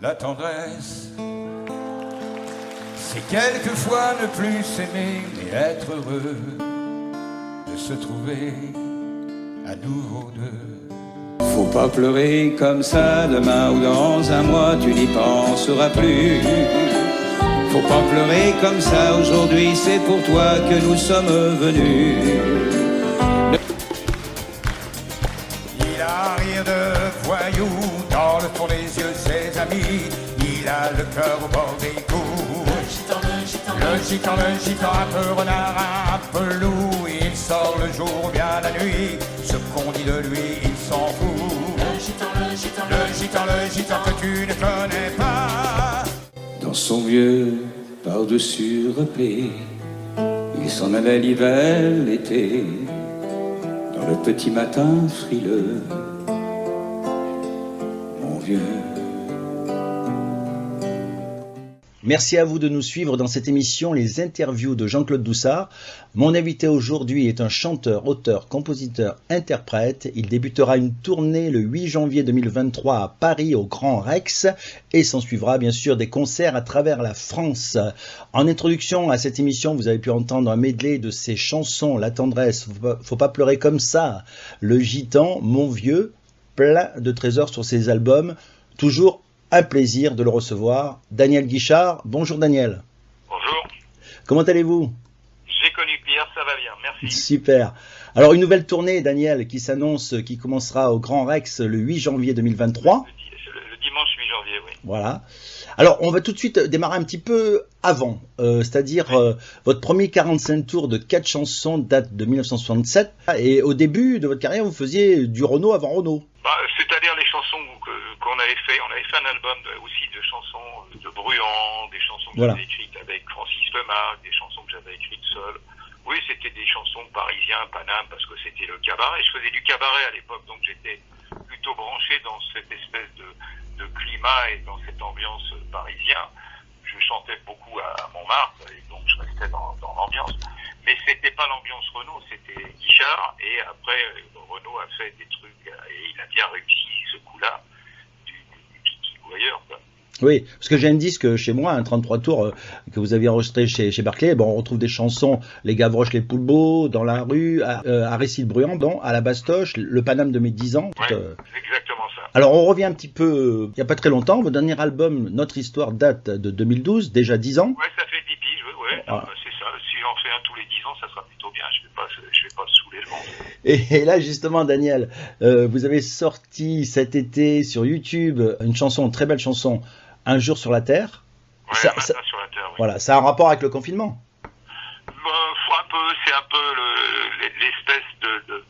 La tendresse, c'est quelquefois ne plus s'aimer, mais être heureux de se trouver à nouveau deux. Faut pas pleurer comme ça, demain ou dans un mois, tu n'y penseras plus. Faut pas pleurer comme ça, aujourd'hui c'est pour toi que nous sommes venus. Il a rire de voyou, dans le fond des yeux ses amis. Il a le cœur au bord des coups. Le gitan, un peu renard, un peu loup. Il sort le jour, bien la nuit. Ce qu'on dit de lui, il s'en fout. Le gitan que tu ne connais pas. Dans son vieux par-dessus repli, il s'en allait l'hiver, l'été, dans le petit matin frileux, mon vieux. Merci à vous de nous suivre dans cette émission Les Interviews de Jean-Claude Doussard. Mon invité aujourd'hui est un chanteur, auteur, compositeur, interprète. Il débutera une tournée le 8 janvier 2023 à Paris au Grand Rex et s'en suivra bien sûr des concerts à travers la France. En introduction à cette émission, vous avez pu entendre un medley de ses chansons, La tendresse, Faut pas pleurer comme ça, Le gitan, Mon vieux, plein de trésors sur ses albums, toujours un plaisir de le recevoir. Daniel Guichard, bonjour Daniel. Bonjour. Comment allez-vous? J'ai connu Pierre, ça va bien, merci. Super. Alors une nouvelle tournée, Daniel, qui s'annonce, qui commencera au Grand Rex le 8 janvier 2023. Le dimanche 8 janvier, oui. Voilà. Alors on va tout de suite démarrer un petit peu avant, c'est-à-dire votre premier 45 tours de 4 chansons date de 1967. Et au début de votre carrière, vous faisiez du Renaud avant Renaud. C'est-à-dire les chansons qu'on avait fait. On avait fait un album aussi de chansons de Bruant, des chansons que j'avais écrites avec Francis Lemarque, des chansons que j'avais écrites seul. Oui, c'était des chansons parisiens, Paname, parce que c'était le cabaret. Je faisais du cabaret à l'époque, donc j'étais plutôt branché dans cette espèce de climat et dans cette ambiance parisienne. Je chantais beaucoup à Montmartre, et donc je restais dans l'ambiance. Mais c'était pas l'ambiance Renaud, c'était Guichard, et après Renaud a fait des trucs, et il a bien réussi ce coup-là, du Kiki ou ailleurs, quoi. Oui, parce que j'ai un disque chez moi, un 33 tours que vous aviez enregistré chez Barclay. Bon, on retrouve des chansons, Les Gavroches, les Poulbeaux, Dans la rue, à Récil-Bruyant, à la Bastoche, Le Paname de mes 10 ans. Ouais, exactement ça. Alors on revient un petit peu, il n'y a pas très longtemps, votre dernier album, Notre Histoire, date de 2012, déjà 10 ans. Ouais, ça fait pipi, ouais, c'est ça. Si j'en fais un tous les 10 ans, ça sera plutôt bien. Je vais pas saouler le monde. Et là justement, Daniel, vous avez sorti cet été sur YouTube une chanson, une très belle chanson, Un jour sur la Terre. Ouais, sur la Terre, oui. Voilà, ça a un rapport avec le confinement. C'est un peu l'espèce de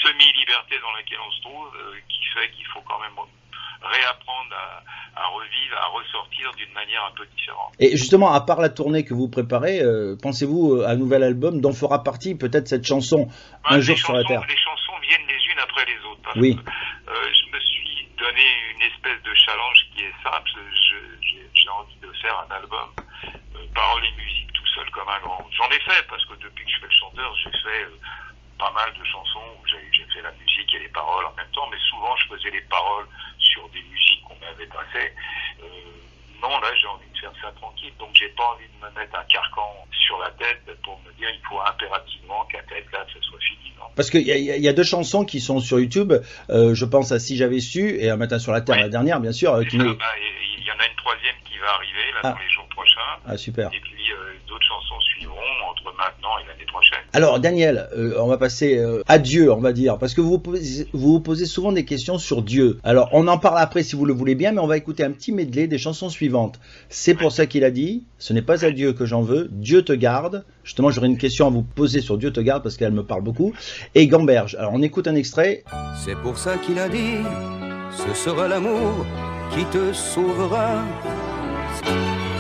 semi-liberté dans laquelle on se trouve, qui fait qu'il faut quand même réapprendre à revivre, à ressortir d'une manière un peu différente. Et justement, à part la tournée que vous préparez, pensez-vous à un nouvel album dont fera partie peut-être cette chanson, Un jour sur la Terre? Les chansons viennent les unes après les autres. Parce oui. Que, je me suis donné une espèce de challenge qui est simple. J'ai envie de faire un album, paroles et musique tout seul comme un grand. J'en ai fait parce que depuis que je fais le chanteur, j'ai fait pas mal de chansons où j'ai fait la musique et les paroles en même temps, mais souvent je faisais les paroles sur des musiques qu'on m'avait passées. Non, là j'ai envie de faire ça tranquille, donc j'ai pas envie de me mettre un carcan sur la tête pour me dire il faut impérativement qu'à telle date ça soit fini. Non. Parce qu'il y a deux chansons qui sont sur YouTube, je pense à Si j'avais su et Un matin sur la Terre, la dernière bien sûr. Il y en a une troisième qui va arriver là, dans les jours prochains. Ah super. Et puis d'autres chansons suivront entre maintenant et l'année prochaine. Alors Daniel, on va passer à Dieu, on va dire, parce que vous vous posez souvent des questions sur Dieu. Alors on en parle après si vous le voulez bien, mais on va écouter un petit medley des chansons suivantes. C'est pour ça qu'il a dit, ce n'est pas à Dieu que j'en veux, Dieu te garde. Justement, j'aurais une question à vous poser sur Dieu te garde parce qu'elle me parle beaucoup. Et Gamberge. Alors on écoute un extrait. C'est pour ça qu'il a dit, ce sera l'amour qui te sauvera.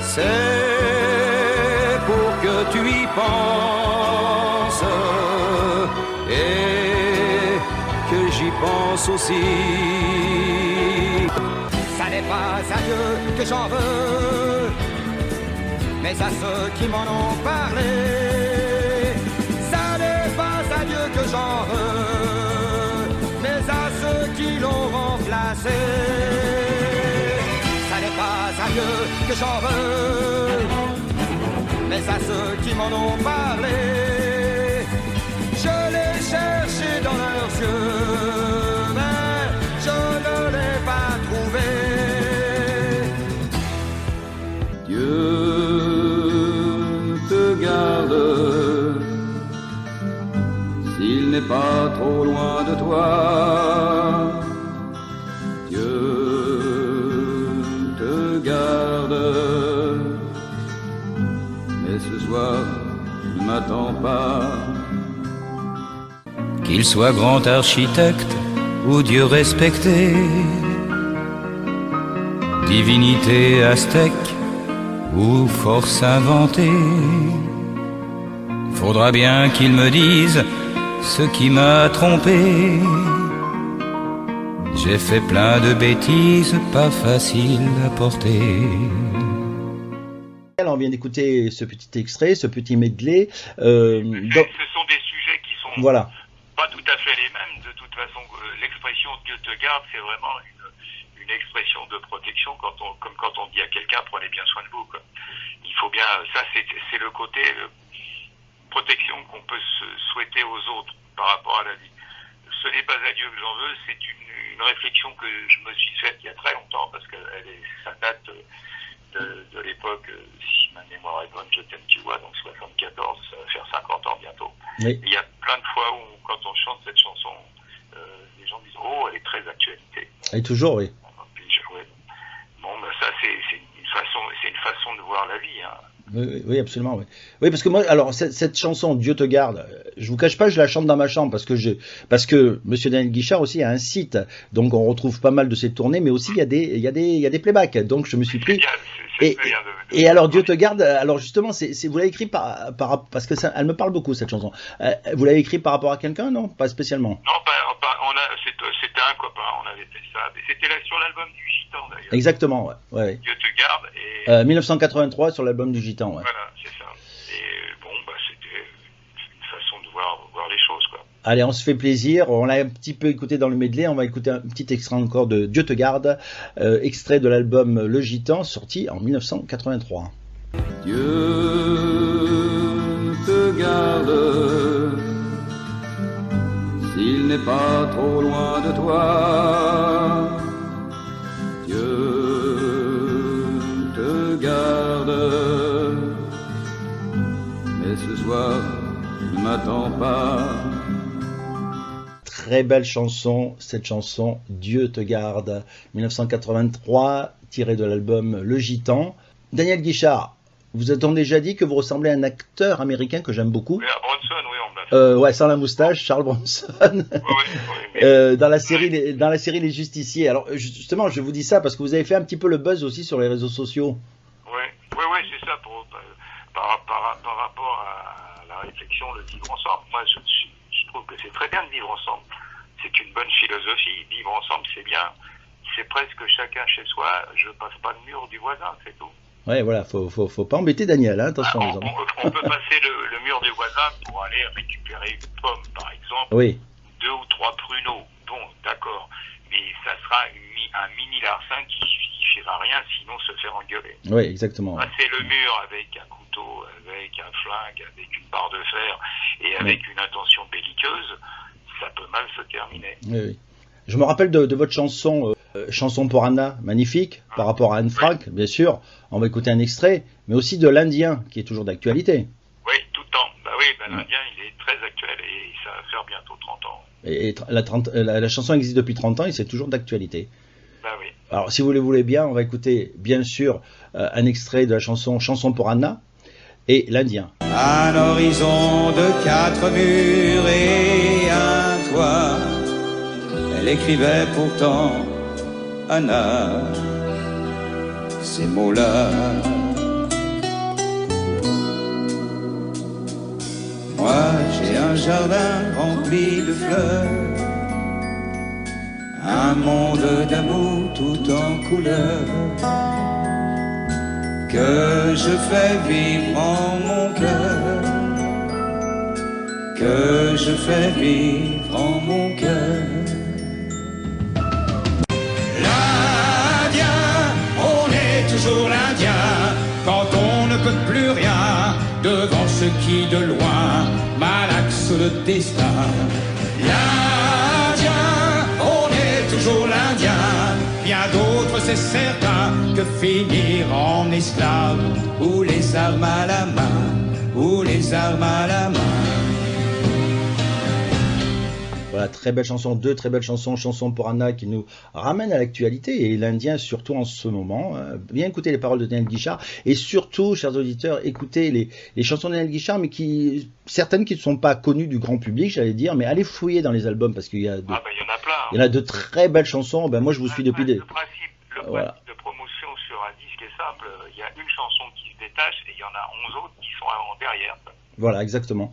C'est pour que tu y penses et que j'y pense aussi. Ça n'est pas à Dieu que j'en veux, mais à ceux qui m'en ont parlé. Ça n'est pas à Dieu que j'en veux, mais à ceux qui l'ont remplacé. Ça n'est pas pas à Dieu que j'en veux, mais à ceux qui m'en ont parlé. Je l'ai cherché dans leurs yeux, mais je ne l'ai pas trouvé. Dieu te garde, s'il n'est pas trop loin de toi. Dieu te garde, mais ce soir ne m'attends pas. Qu'il soit grand architecte ou Dieu respecté, divinité aztèque ou force inventée, faudra bien qu'il me dise ce qui m'a trompé. J'ai fait plein de bêtises, pas faciles à porter. On vient d'écouter ce petit extrait, ce petit medley. Ce sont des sujets qui sont voilà. pas tout à fait les mêmes. De toute façon, l'expression Dieu te garde, c'est vraiment une expression de protection, comme quand on dit à quelqu'un prenez bien soin de vous, quoi. Il faut bien, ça c'est le côté protection qu'on peut se souhaiter aux autres par rapport à la vie. Ce n'est pas à Dieu que j'en veux, c'est une réflexion que je me suis faite il y a très longtemps, parce que ça date de l'époque, si ma mémoire est bonne, je t'aime, tu vois, donc 74, ça va faire 50 ans bientôt. Oui. Il y a plein de fois où, quand on chante cette chanson, les gens disent « Oh, elle est très d'actualité ». Et toujours, oui. Puis, ouais. Bon, ben ça, c'est une façon de voir la vie, hein. Oui, absolument, oui. Oui, parce que moi, alors, cette chanson, Dieu te garde, je vous cache pas, je la chante dans ma chambre parce que Monsieur Daniel Guichard aussi a un site, donc on retrouve pas mal de ses tournées, mais aussi il y a des playbacks, donc je me suis pris. Et alors, Dieu te garde, alors justement, vous l'avez écrit parce que elle me parle beaucoup, cette chanson. Vous l'avez écrit par rapport à quelqu'un, non? Pas spécialement. Non, c'était un copain, on avait fait ça. C'était sur l'album du Gitan, d'ailleurs. Exactement, ouais. Dieu te garde. Et 1983 sur l'album du Gitan, ouais. Voilà, c'est ça. Et bon, bah, c'était une façon de voir les choses, quoi. Allez, on se fait plaisir. On l'a un petit peu écouté dans le medley. On va écouter un petit extrait encore de Dieu te garde, extrait de l'album Le Gitan, sorti en 1983. Dieu te garde, s'il n'est pas trop loin de toi. Dieu te garde, mais ce soir ne m'attends pas. Très belle chanson, cette chanson Dieu te garde, 1983, tirée de l'album Le Gitan. Daniel Guichard, vous a-t-on déjà dit que vous ressemblez à un acteur américain que j'aime beaucoup? Oui, à Bronson, oui, on l'a fait. Ouais, sans la moustache, Charles Bronson. Oui, dans la série Les Justiciers. Alors justement, je vous dis ça parce que vous avez fait un petit peu le buzz aussi sur les réseaux sociaux. Oui, c'est ça, par rapport à la réflexion, le vivre ensemble. Moi, je trouve que c'est très bien de vivre ensemble. C'est une bonne philosophie. Vivre ensemble, c'est bien. C'est presque chacun chez soi. Je passe pas le mur du voisin, c'est tout. Ouais, voilà, faut pas embêter Daniel, hein, attention. On peut passer le mur du voisin pour aller récupérer une pomme, par exemple. Oui. 2 ou 3 pruneaux. Bon, d'accord. Mais ça sera un mini larcin qui suffira rien, sinon se faire engueuler. Oui, exactement. Passer le mur avec un couteau, avec un flingue, avec une barre de fer et avec une intention belliqueuse, ça peut mal se terminer. Oui. Je me rappelle de votre chanson, Chanson pour Anna, magnifique, par rapport à Anne Frank, bien sûr. On va écouter un extrait, mais aussi de l'Indien, qui est toujours d'actualité. Oui, tout le temps. L'Indien, il est très actuel et ça va faire bientôt 30 ans. Et la chanson existe depuis 30 ans et c'est toujours d'actualité. Oui. Alors, si vous le voulez bien, on va écouter, bien sûr, un extrait de la chanson Chanson pour Anna et l'Indien. Un horizon de 4 murs et un toit, elle écrivait pourtant Anna, ces mots-là. Moi j'ai un jardin rempli de fleurs, un monde d'amour tout en couleurs, que je fais vivre en mon cœur, que je fais vivre en mon cœur. L'Indien, on est toujours l'Indien quand on ne peut plus rien devant ce qui de loin malaxe le destin. L'Indien, on est toujours l'Indien, bien d'autres c'est certain que finir en esclave ou les armes à la main, ou les armes à la main. Voilà, très belle chanson, deux très belles chansons, chanson pour Anna qui nous ramène à l'actualité et l'Indien surtout en ce moment. Bien écouter les paroles de Daniel Guichard et surtout, chers auditeurs, écoutez les chansons de Daniel Guichard, mais certaines qui ne sont pas connues du grand public, j'allais dire, mais allez fouiller dans les albums parce qu'il y a il y en a plein. Il y en a de très belles chansons. Moi, je vous suis depuis des. Le principe de promotion sur un disque est simple. Il y a une chanson qui se détache et il y en a 11 autres qui sont derrière. Voilà, exactement.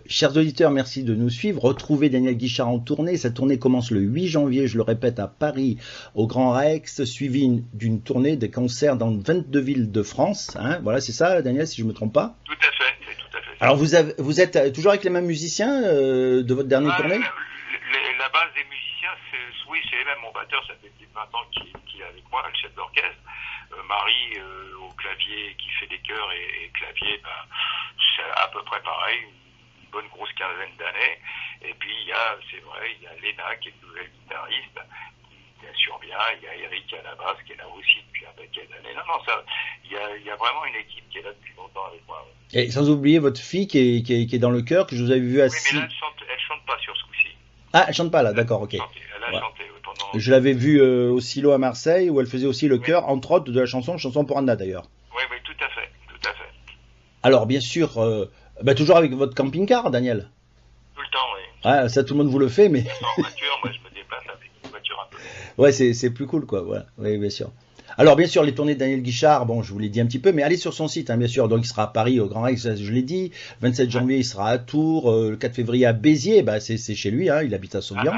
Chers auditeurs, merci de nous suivre. Retrouvez Daniel Guichard en tournée. Sa tournée commence le 8 janvier, je le répète, à Paris, au Grand Rex, suivie d'une tournée des concerts dans 22 villes de France. Voilà, c'est ça, Daniel, si je ne me trompe pas. Tout à fait, c'est tout à fait ça. Alors, vous êtes toujours avec les mêmes musiciens de votre dernière tournée? La base des musiciens, oui, c'est les mêmes. Mon batteur, ça fait plus de 20 ans qu'il est avec moi, le chef d'orchestre. Marie, au clavier, qui fait des chœurs et clavier, c'est à peu près pareil. Bonne grosse quinzaine d'années, et puis il y a Léna qui est une nouvelle guitariste qui assure bien, il y a Eric à la basse qui est là aussi depuis un paquet d'années. Il y a vraiment une équipe qui est là depuis longtemps avec moi. Et sans oublier votre fille qui est dans le chœur, que je vous avais vu assis. Oui, mais là elle chante pas sur ce coup-ci. Ah, elle chante pas là, d'accord, ok. Elle a chanté pendant. Je l'avais vue au silo à Marseille où elle faisait aussi le chœur, entre autres de la chanson pour Anna d'ailleurs. Oui, tout à fait. Alors bien sûr. Toujours avec votre camping-car, Daniel. Tout le temps, oui. Ah, ça, tout le monde vous le fait, mais. En voiture, moi, je me déplace avec une voiture un peu. Ouais, c'est plus cool, quoi. Voilà. Oui, bien sûr. Alors, bien sûr, les tournées de Daniel Guichard, je vous l'ai dit un petit peu, mais allez sur son site, bien sûr. Donc, il sera à Paris, au Grand Rex, je l'ai dit. 27 janvier, il sera à Tours. Le 4 février à Béziers, c'est chez lui, il habite à Sauvian.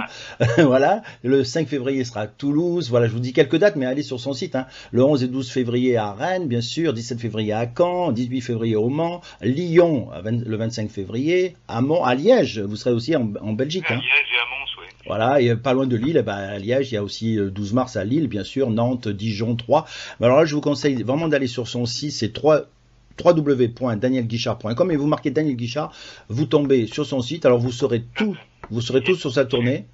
Voilà. Le 5 février, il sera à Toulouse. Voilà, je vous dis quelques dates, mais allez sur son site. Le 11 et 12 février à Rennes, bien sûr. 17 février à Caen. 18 février au Mans. Lyon, le 25 février. À Liège, vous serez aussi en Belgique. À Liège et à Mons, oui. Voilà, et pas loin de Lille, à Liège, il y a aussi 12 mars à Lille, bien sûr, Nantes, Dijon, Troyes. Alors là, je vous conseille vraiment d'aller sur son site, c'est www.danielguichard.com et vous marquez Daniel Guichard, vous tombez sur son site, alors vous saurez tout sur sa tournée.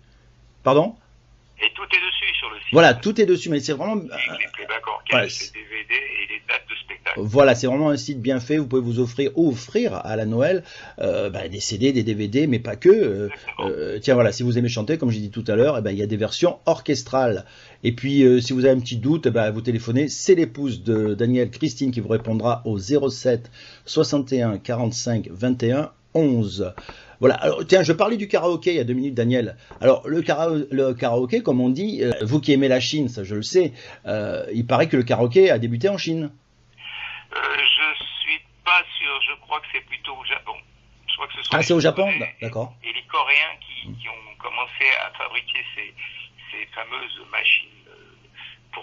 Pardon? Et tout est dessus sur le site. Voilà, tout est dessus, mais c'est vraiment. Les playback orchestres, les DVD et les dates de spectacle. Voilà, c'est vraiment un site bien fait. Vous pouvez vous offrir à la Noël des CD, des DVD, mais pas que. Tiens, voilà, si vous aimez chanter, comme j'ai dit tout à l'heure, il y a des versions orchestrales. Et puis, si vous avez un petit doute, vous téléphonez. C'est l'épouse de Daniel, Christine, qui vous répondra au 07 61 45 21 11. Voilà, alors tiens, je parlais du karaoké il y a 2 minutes, Daniel. Alors, le karaoké, comme on dit, vous qui aimez la Chine, ça je le sais, il paraît que le karaoké a débuté en Chine. Je suis pas sûr, je crois que c'est plutôt au Japon. Je crois que ce sont c'est au Japon, d'accord. Et les Coréens qui ont commencé à fabriquer ces fameuses machines pour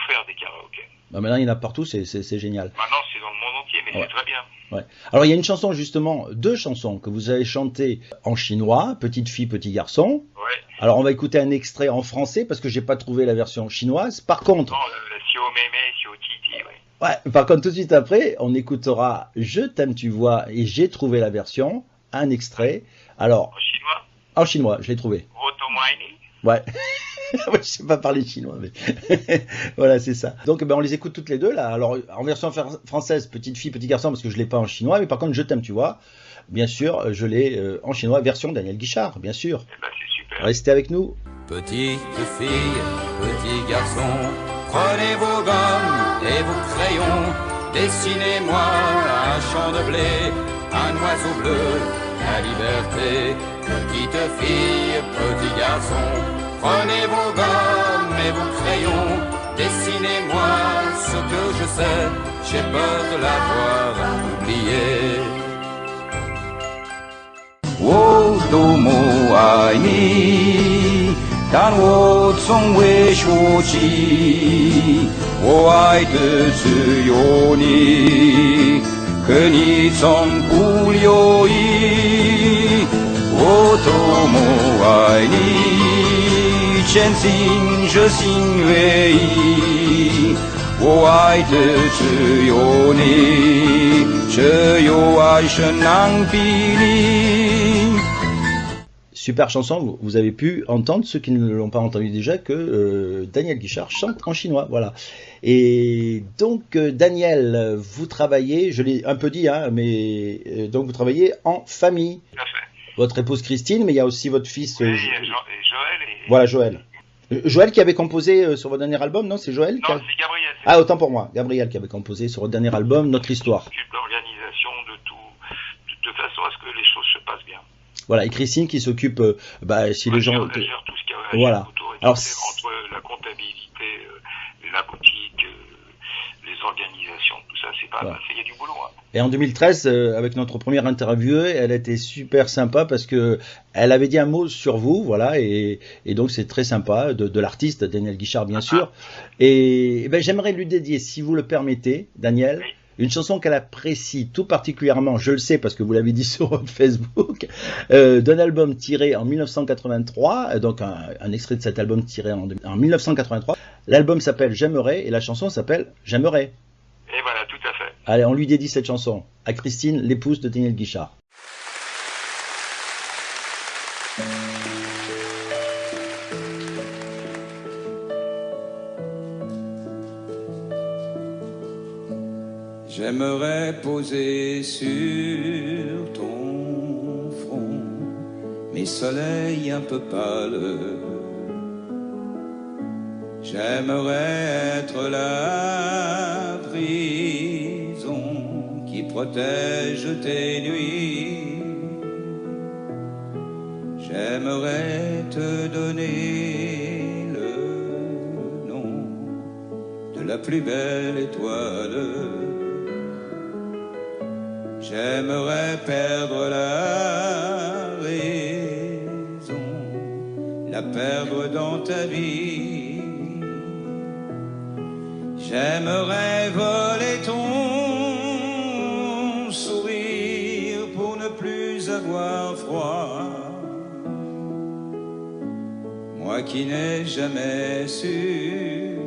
faire des karaokés. Maintenant, il y en a partout, c'est génial. Maintenant, c'est dans le monde entier, mais c'est très bien. Ouais. Alors, il y a une chanson, justement, 2 chansons que vous avez chantées en chinois, Petite fille, petit garçon. Ouais. Alors, on va écouter un extrait en français parce que j'ai pas trouvé la version chinoise. Par contre. Non, Sio Mémé, Sio Titi, oui. Ouais, par contre, tout de suite après, on écoutera Je t'aime, tu vois, et j'ai trouvé la version, un extrait. Alors. En chinois? En chinois, je l'ai trouvé. Rotomaini. Ouais. Je sais pas parler chinois, mais voilà, c'est ça. Donc, on les écoute toutes les deux, là. Alors, en version française, Petite fille, petit garçon, parce que je l'ai pas en chinois, mais par contre, Je t'aime, tu vois. Bien sûr, je l'ai en chinois, version Daniel Guichard, bien sûr. C'est super. Restez avec nous. Petite fille, petit garçon, prenez vos gommes et vos crayons, dessinez-moi un champ de blé, un oiseau bleu, la liberté. Petite fille, petit garçon, prenez vos gommes et vos crayons, dessinez-moi ce que je sais, j'ai peur de l'avoir oublié. Wo domo ai ni, dan wo zong wei shuo ji, wo ai de zuyo ni, que ni zong bu liu yi, wo domo ai ni, 前行je 心愿意，我 wo heute zu Joni, je yo nang pili. Super chanson, vous avez pu entendre, ceux qui ne l'ont pas entendu déjà, que Daniel Guichard chante en chinois, voilà. Et donc Daniel, vous travaillez, je l'ai un peu dit, hein, mais donc vous travaillez en famille. Tout à fait. Votre épouse Christine, mais il y a aussi votre fils. Oui, Joël et... Voilà, Joël. Joël qui avait composé sur votre dernier album, non? C'est Joël? Non, c'est Gabriel. Ah, autant pour moi. Gabriel qui avait composé sur votre dernier album, Notre Histoire. Qui s'occupe de l'organisation de tout, de façon à ce que les choses se passent bien. Voilà, et Christine qui s'occupe, si les gens... Elle gère tout ce qu'il y a voilà. autour. Alors, entre la comptabilité, la boutique, les organisations, tout ça, c'est pas... Voilà. Il y a du boulot. Hein. Et en 2013, avec notre première interview, elle était super sympa parce que elle avait dit un mot sur vous, voilà, et donc c'est très sympa, de l'artiste, Daniel Guichard, bien sûr. Et j'aimerais lui dédier, si vous le permettez, Daniel... Oui. Une chanson qu'elle apprécie tout particulièrement, je le sais parce que vous l'avez dit sur votre Facebook, d'un album tiré en 1983, donc un extrait de cet album tiré en 1983. L'album s'appelle J'aimerais et la chanson s'appelle J'aimerais. Et voilà, tout à fait. Allez, on lui dédie cette chanson à Christine, l'épouse de Daniel Guichard. J'aimerais poser sur ton front mes soleils un peu pâles. J'aimerais être la prison qui protège tes nuits. J'aimerais te donner le nom de la plus belle étoile. J'aimerais perdre la raison, la perdre dans ta vie. J'aimerais voler ton sourire pour ne plus avoir froid. Moi qui n'ai jamais su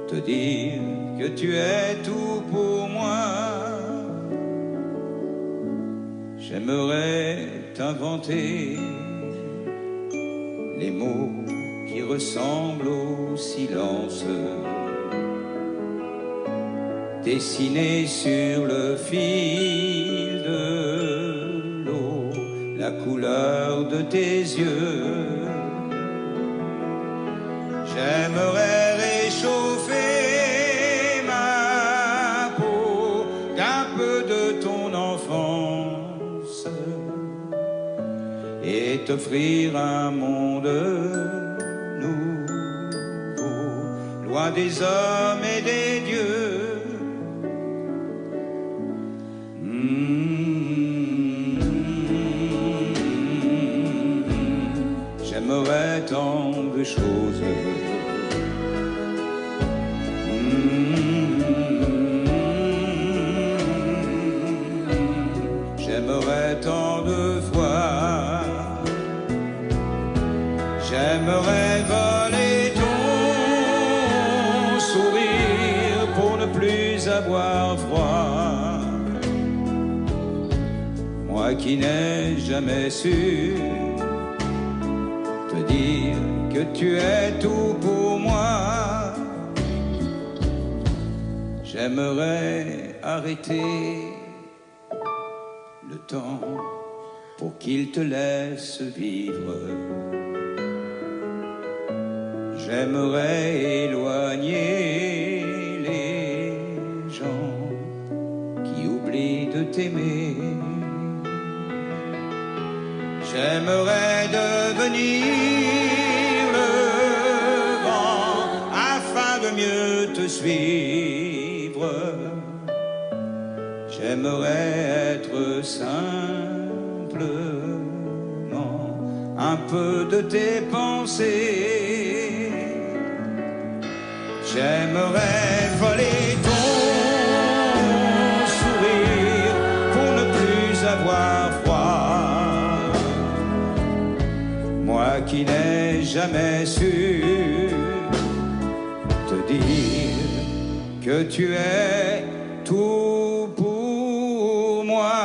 te dire que tu es tout pour moi. J'aimerais t'inventer les mots qui ressemblent au silence, dessiner sur le fil de l'eau la couleur de tes yeux. J'aimerais réchauffer ma peau d'un peu de ton enfance et t'offrir un monde nouveau, loin des hommes et des dieux. J'aimerais tant de choses. J'aimerais tant de fois. J'aimerais voler ton sourire pour ne plus avoir froid. Moi qui n'ai jamais su te dire que tu es tout pour moi. J'aimerais arrêter le temps pour qu'il te laisse vivre. J'aimerais éloigner les gens qui oublient de t'aimer. J'aimerais devenir le vent afin de mieux te suivre. J'aimerais être simplement un peu de tes pensées. J'aimerais voler ton sourire pour ne plus avoir froid. Moi qui n'ai jamais su te dire que tu es tout pour moi.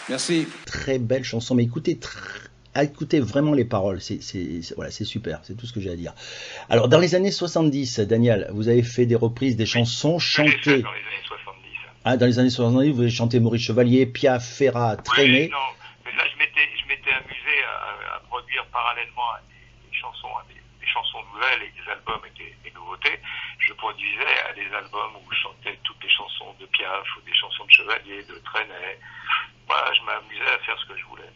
Merci. Très belle chanson, mais écoutez vraiment les paroles, voilà, c'est super, c'est tout ce que j'ai à dire. Alors, dans les années 70, Daniel, vous avez fait des reprises des chansons chantées. Dans les années 70. Ah, dans les années 70, vous avez chanté Maurice Chevalier, Piaf, Ferrat, Trenet. Oui, non, mais là, je m'étais amusé à produire parallèlement des chansons nouvelles et des albums et des nouveautés. Je produisais à des albums où je chantais toutes les chansons de Piaf ou des chansons de Chevalier, de Trenet. Voilà, je m'amusais à faire ce que je voulais.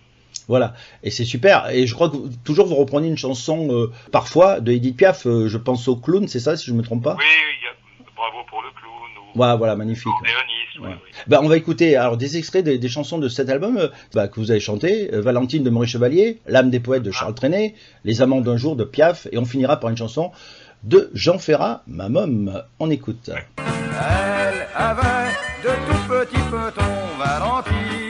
Voilà, et c'est super. Et je crois que toujours vous reprenez une chanson parfois de Edith Piaf. Je pense au Clown, c'est ça, si je ne me trompe pas. Oui, il y a Bravo pour le clown. Voilà, magnifique. Néonis, ouais. Ben, on va écouter alors des extraits des chansons de cet album que vous avez chanté. Valentine de Maurice Chevalier, L'âme des poètes de Charles Trenet, Les amants d'un jour de Piaf, et on finira par une chanson de Jean Ferrat, Ma Môme. On écoute. Elle avait de tout petits petons, Valentine.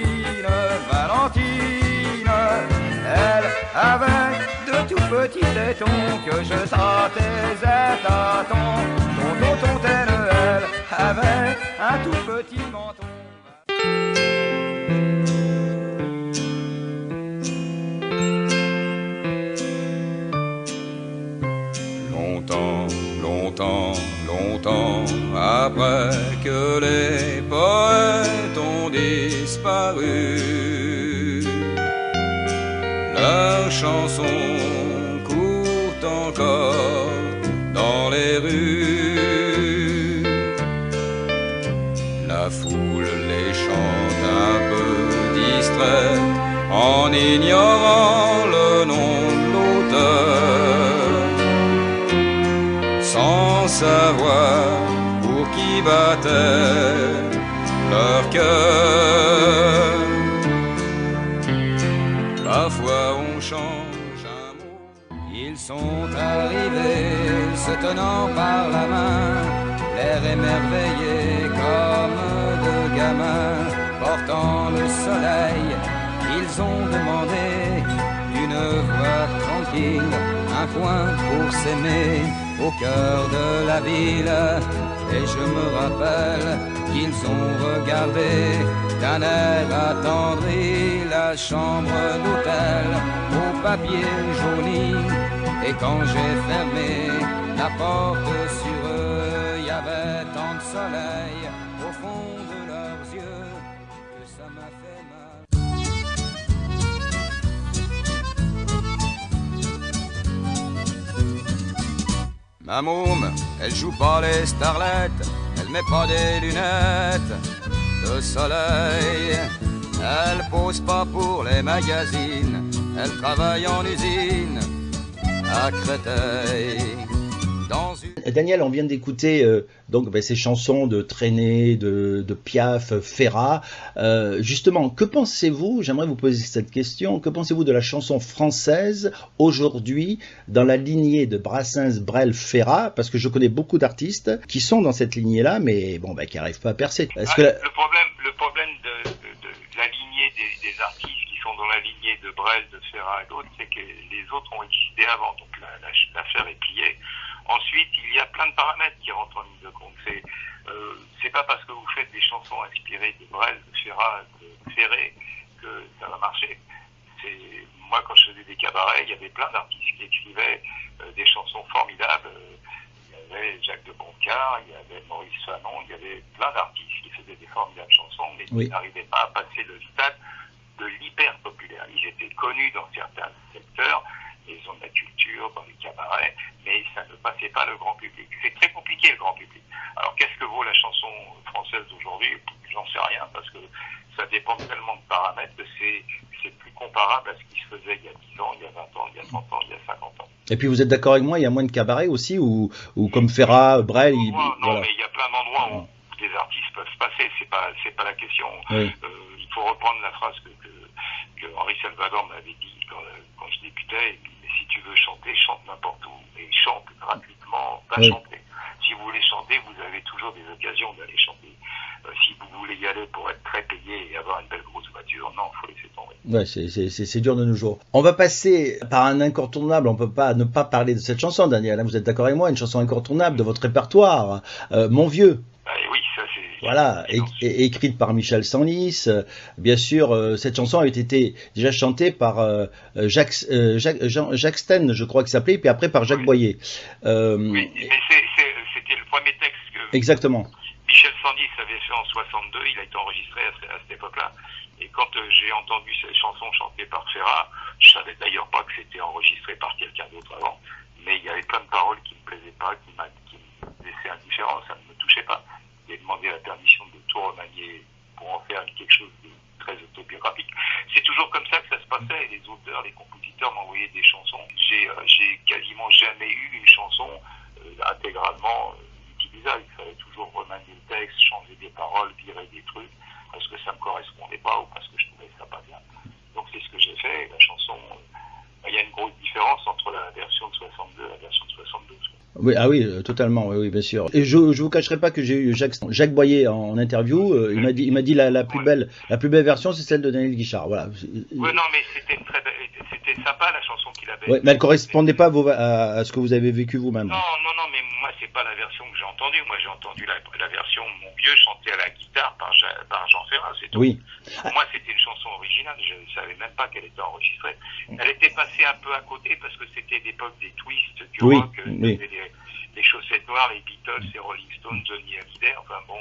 Elle avait de tout petits tétons que je sentais à tâtons. Ton elle avait un tout petit menton. Longtemps après que les poètes ont disparu, leurs chansons courent encore dans les rues. La foule les chante un peu distraite en ignorant le nom de l'auteur, sans savoir pour qui battait leur cœur. Parfois on change un mot. Ils sont arrivés se tenant par la main, l'air émerveillé comme de gamins, portant le soleil. Ils ont demandé d'une voix tranquille un coin pour s'aimer au cœur de la ville. Et je me rappelle qu'ils ont regardé d'un air attendri la chambre d'hôtel au papier jauni. Et quand j'ai fermé la porte sur eux, il y avait tant de soleil au fond de leurs yeux que ça m'a fait mal. Ma môme, elle joue pas les starlettes, elle met pas des lunettes de soleil. Elle pose pas pour les magazines, elle travaille en usine à Créteil. Daniel, on vient d'écouter ces chansons de Trenet, de Piaf, Ferrat. Justement, que pensez-vous, j'aimerais vous poser cette question, que pensez-vous de la chanson française aujourd'hui dans la lignée de Brassens, Brel, Ferrat? Parce que je connais beaucoup d'artistes qui sont dans cette lignée-là, mais qui n'arrivent pas à percer. Le problème de la lignée des artistes qui sont dans la lignée de Brel, de Ferrat et d'autres, c'est que les autres ont existé avant, donc l'affaire est pliée. Ensuite, il y a plein de paramètres qui rentrent en ligne de compte. C'est pas parce que vous faites des chansons inspirées de Brel, de Ferrat, de Ferré que ça va marcher. Moi, quand je faisais des cabarets, il y avait plein d'artistes qui écrivaient des chansons formidables. Il y avait Jacques de Boncar, il y avait Maurice Fanon, il y avait plein d'artistes qui faisaient des formidables chansons, mais qui n'arrivaient pas à passer le stade de l'hyper populaire. Ils étaient connus dans certains secteurs, les zones de la culture, dans les cabarets, mais ça ne passait pas le grand public. C'est très compliqué, le grand public. Alors, qu'est-ce que vaut la chanson française d'aujourd'hui? J'en sais rien, parce que ça dépend tellement de paramètres que c'est c'est plus comparable à ce qui se faisait il y a 10 ans, il y a 20 ans, il y a 30 ans, il y a 50 ans. Et puis vous êtes d'accord avec moi, il y a moins de cabarets aussi, ou comme Ferrat, Brel... Non, voilà. mais il y a plein d'endroits où des artistes peuvent passer, c'est pas la question. Oui. Il faut reprendre la phrase que Henri Salvador m'avait dit quand je débutais, mais si tu veux chanter, chante n'importe où, et chante gratuitement, va chanter. Si vous voulez chanter, vous avez toujours des occasions d'aller chanter. Si vous voulez y aller pour être très payé et avoir une belle grosse voiture, non, il faut laisser tomber. Ouais, c'est dur de nos jours. On va passer par un incontournable, on peut pas ne pas parler de cette chanson, Daniel, vous êtes d'accord avec moi, une chanson incontournable de votre répertoire, Mon Vieux. Oui, ça c'est... Voilà, écrite par Michel Senlis. Bien sûr, cette chanson a été déjà chantée par Jacques Sten, je crois qu'il s'appelait, puis après par Jacques Boyer. Oui, mais c'était le premier texte que exactement. Michel Senlis avait fait en 62, il a été enregistré à cette époque-là. Et quand j'ai entendu cette chanson chantée par Ferrat, je savais d'ailleurs pas que c'était enregistré par quelqu'un d'autre avant, mais il y avait plein de paroles qui me plaisaient pas, qui me laissaient indifférent, ça ne me touchait pas. J'ai demandé la permission de tout remanier pour en faire quelque chose de très autobiographique. C'est toujours comme ça que ça se passait, les auteurs, les compositeurs m'envoyaient des chansons. J'ai quasiment jamais eu une chanson intégralement utilisable. Il fallait toujours remanier le texte, changer des paroles, virer des trucs, parce que ça me correspondait pas ou parce que je trouvais ça pas bien. Donc c'est ce que j'ai fait, et la chanson, il y a une grosse différence entre la version de 62 et la version de 72. Oui, totalement, oui, bien sûr. Et je vous cacherai pas que j'ai eu Jacques Boyer en interview. Il m'a dit la plus belle version, c'est celle de Daniel Guichard. Voilà. Oui, non, mais c'était sympa la chanson qu'il avait. Ouais, mais elle correspondait pas à ce que vous avez vécu vous-même. Non, mais moi c'est pas la version que j'ai entendue. Moi j'ai entendu la version Mon Vieux chantée à la guitare par Jean Ferrat, c'est tout. Oui. Pour moi c'était une chanson originale. Je ne savais même pas qu'elle était enregistrée. Elle était passée un peu à côté parce que c'était l'époque des twists, du rock. Les Chaussettes Noires, les Beatles, les Rolling Stones, Johnny Hallyday, enfin bon,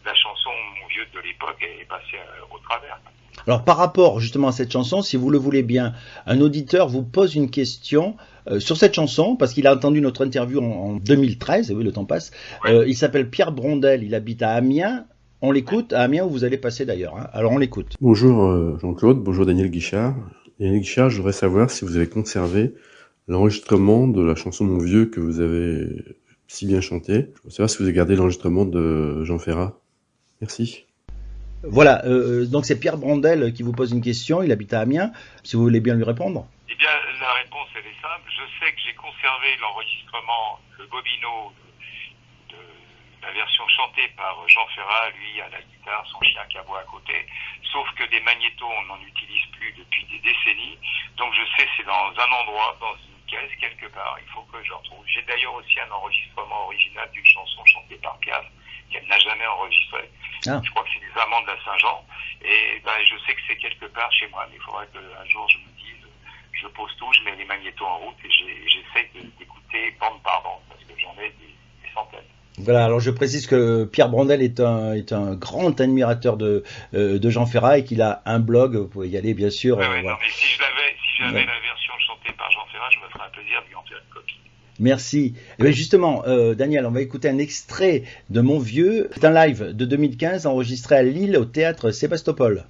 la chanson Mon Vieux de l'époque est passée au travers. Alors par rapport justement à cette chanson, si vous le voulez bien, un auditeur vous pose une question sur cette chanson, parce qu'il a entendu notre interview en 2013, et oui le temps passe, il s'appelle Pierre Brondel, il habite à Amiens, on l'écoute, à Amiens où vous allez passer d'ailleurs, hein. Alors on l'écoute. Bonjour Jean-Claude, bonjour Daniel Guichard. Daniel Guichard, je voudrais savoir si vous avez conservé l'enregistrement de la chanson Mon Vieux que vous avez si bien chanté. Je veux savoir si vous avez gardé l'enregistrement de Jean Ferrat. Merci. Voilà, donc c'est Pierre Brondel qui vous pose une question, il habite à Amiens, si vous voulez bien lui répondre. Eh bien, la réponse elle est simple. Je sais que j'ai conservé l'enregistrement, le bobino de la version chantée par Jean Ferrat, lui à la guitare, son chien qui aboie à côté. Sauf que des magnétos, on n'en utilise plus depuis des décennies. Donc je sais, c'est dans un endroit, dans une caisse quelque part. Il faut que je retrouve. J'ai d'ailleurs aussi un enregistrement original d'une chanson chantée par Piaf qu'elle n'a jamais enregistré. Je crois que c'est les Amants de la Saint-Jean. Et je sais que c'est quelque part chez moi. Mais il faudrait qu'un jour je me dise, je pose tout, je mets les magnétos en route et j'essaie d'écouter bande par bande parce que j'en ai des centaines. Voilà, alors je précise que Pierre Brondel est un grand admirateur de Jean Ferrat et qu'il a un blog, vous pouvez y aller bien sûr. Non, mais si j'avais la version chantée par Jean Ferrat, je me ferais un plaisir de lui en faire une copie. Merci. Et bien justement, Daniel, on va écouter un extrait de Mon Vieux. C'est un live de 2015 enregistré à Lille au théâtre Sébastopol.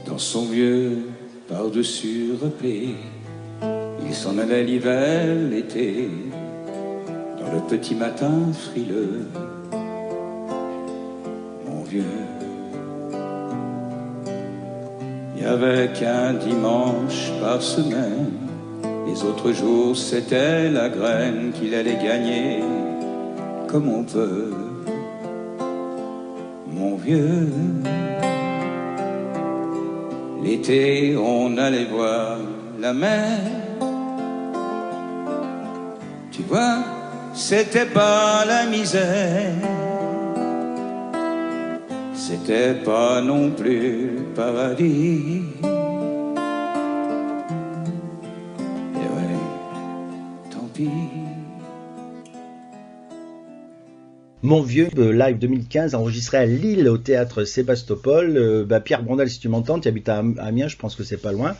Dans son vieux par-dessus repris, il s'en allait l'hiver, l'été, dans le petit matin frileux. Mon vieux, il n'y avait qu'un dimanche par semaine, les autres jours c'était la graine qu'il allait gagner comme on peut. Mon vieux, l'été, on allait voir la mer. Tu vois, c'était pas la misère, c'était pas non plus le paradis. Et ouais, tant pis. Mon Vieux, live 2015, enregistré à Lille au théâtre Sébastopol. Pierre Brondel, si tu m'entends, tu habites à Amiens, je pense que c'est pas loin.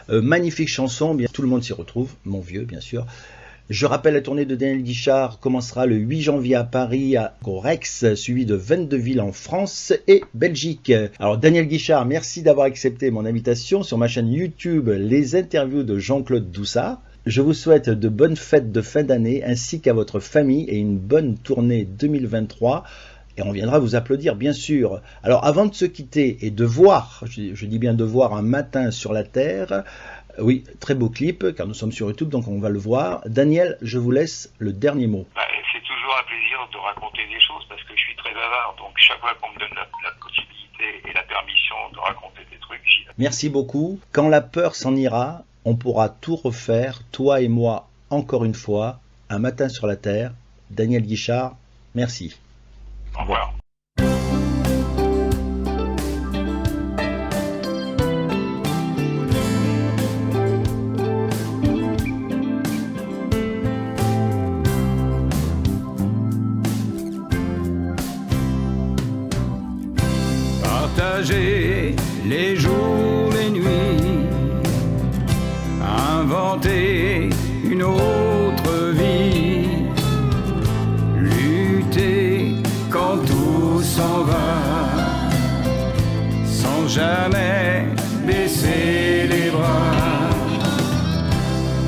Magnifique chanson, bien, tout le monde s'y retrouve, mon vieux bien sûr. Je rappelle, la tournée de Daniel Guichard commencera le 8 janvier à Paris, au Rex, suivi de 22 villes en France et Belgique. Alors Daniel Guichard, merci d'avoir accepté mon invitation sur ma chaîne YouTube Les Interviews de Jean-Claude Doussard. Je vous souhaite de bonnes fêtes de fin d'année ainsi qu'à votre famille et une bonne tournée 2023. Et on viendra vous applaudir, bien sûr. Alors, avant de se quitter et de voir, je dis bien de voir Un matin sur la Terre, oui, très beau clip, car nous sommes sur YouTube, donc on va le voir. Daniel, je vous laisse le dernier mot. C'est toujours un plaisir de raconter des choses, parce que je suis très bavard, donc chaque fois qu'on me donne la possibilité et la permission de raconter des trucs, j'y vais. Merci beaucoup. Quand la peur s'en ira, on pourra tout refaire, toi et moi, encore une fois. Un matin sur la Terre. Daniel Guichard, merci. Au revoir. Partager les jours, les nuits, inventer une autre vie, lutter quand tout s'en va, sans jamais baisser les bras,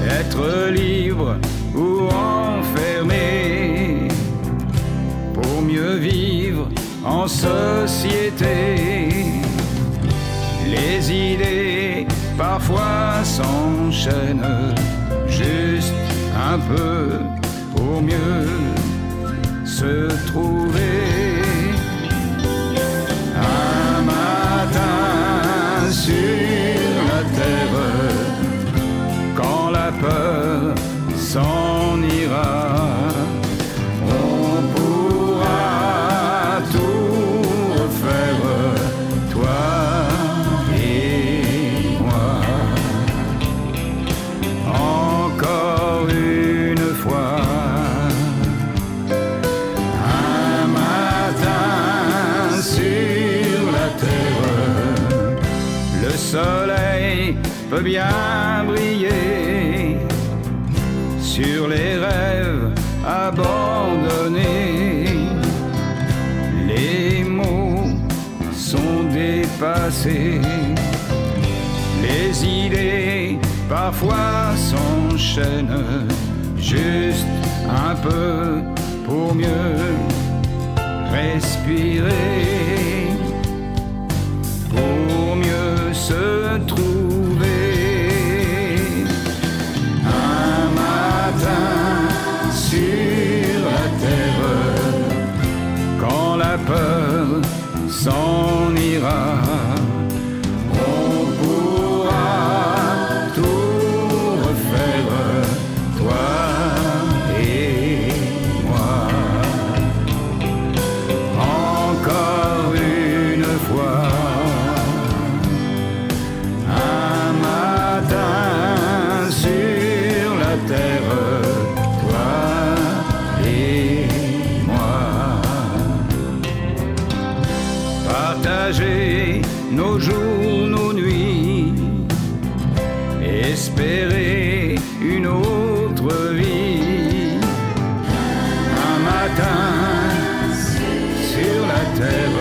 être libre ou enfermé, pour mieux vivre en société. Les idées parfois s'enchaînent, juste un peu pour mieux se trouver. Un matin sur la terre, quand la peur s'en ira, on pourra tout refaire, toi et moi. Encore une fois, un matin sur la terre, le soleil peut bien briller sur les rêves abandonnés. Les mots sont dépassés, les idées parfois s'enchaînent, juste un peu pour mieux respirer, pour mieux se trouver. Un matin sur la terre, quand la peur s'en ira, on pourra tout refaire, toi et moi. Encore une fois, un matin sur la terre, toi et moi. Partager nos jours, nos nuits, espérer une autre vie. Un matin sur la terre,